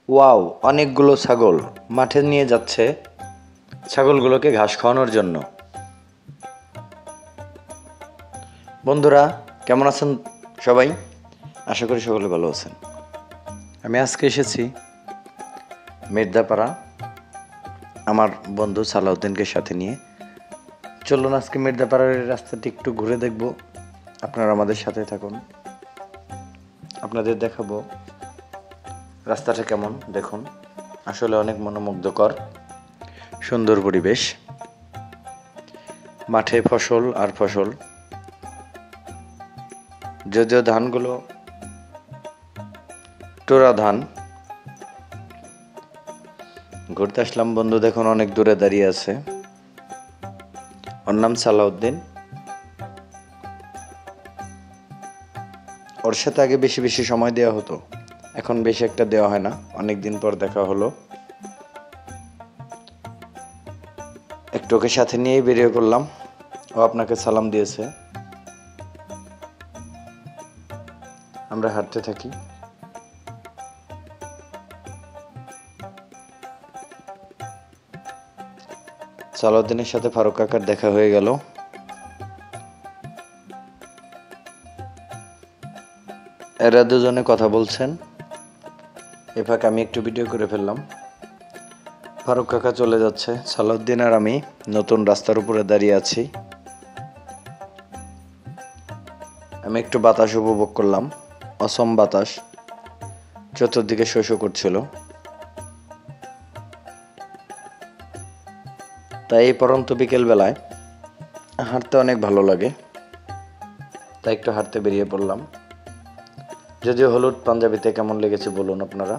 Wow, অনেকগুলো ছাগল মাঠে নিয়ে যাচ্ছে ছাগলগুলোকে ঘাস খাওয়ানোর জন্য। বন্ধুরা, কেমন আছেন সবাই? আশা করি সকলে ভালো আছেন। আমি আজকে এসেছি মির্জাপাড়া আমার বন্ধু সালাউদ্দিনকে সাথে নিয়ে। চলুন আজকে মির্জাপাড়ার রাস্তাটি একটু ঘুরে দেখব। আপনারা আমাদের সাথে থাকুন, আপনাদের দেখাবো রাস্তাটা কেমন। দেখুন, আসলে অনেক মনোমুগ্ধকর, সুন্দর পরিবেশ। মাঠে ফসল আর ফসল, যদিও ধানগুলো টোরা ধান। ঘুরতে আসলাম, বন্ধু দেখুন অনেক দূরে দাঁড়িয়ে আছে। ওর নাম সালাউদ্দিন। ওর সাথে আগে বেশি বেশি সময় দেওয়া হতো, এখন বেশি একটা দেওয়া হয় না। অনেক দিন পর দেখা হলো, একটু ওকে সাথে নিয়েই বেরিয়ে করলাম। ও আপনাকে সালাম দিয়েছে। আমরা হাঁটতে থাকি। সালাউদ্দিনের সাথে ফারুক কাকার দেখা হয়ে গেল। এরা দুজনে কথা বলছেন, এ ফাঁকে আমি একটু ভিডিও করে ফেললাম। ফারুক কাকা চলে যাচ্ছে, সালাউদ্দিন আর আমি নতুন রাস্তার উপরে দাঁড়িয়ে আছি। আমি একটু বাতাস উপভোগ করলাম, অসম বাতাস, চতুর্দিকে শোষো করছিল। তাই এই পরন্ত বিকেল বেলায় হাঁটতে অনেক ভালো লাগে, তাই একটু হাঁটতে বেরিয়ে পড়লাম। যদিও হলুদ পাঞ্জাবিতে কেমন লেগেছে বলুন আপনারা।